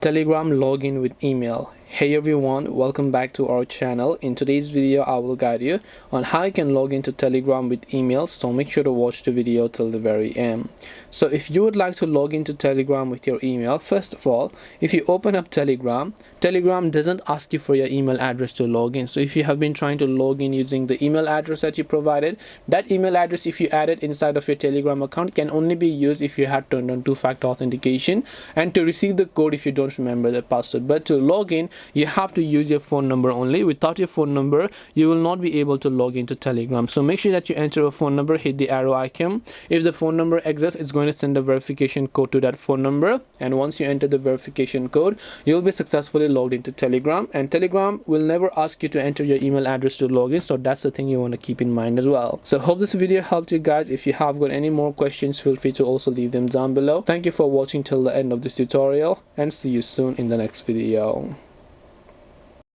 Telegram login with email. Hey everyone, welcome back to our channel. In today's video I will guide you on how you can log into Telegram with email, so make sure to watch the video till the very end. So if you would like to log into Telegram with your email, first of all, if you open up Telegram doesn't ask you for your email address to log in. So if you have been trying to log in using the email address that you provided, that email address, if you add it inside of your Telegram account, can only be used if you had turned on two-factor authentication and to receive the code if you don't remember the password. But to log in, you have to use your phone number only. Without your phone number, you will not be able to log into Telegram. So make sure that you enter a phone number, hit the arrow icon. If the phone number exists, it's going to send a verification code to that phone number, and once you enter the verification code, you'll be successfully logged into Telegram. And Telegram will never ask you to enter your email address to log in, so that's the thing you want to keep in mind as well. So hope this video helped you guys. If you have got any more questions, feel free to also leave them down below. Thank you for watching till the end of this tutorial, and see you soon in the next video.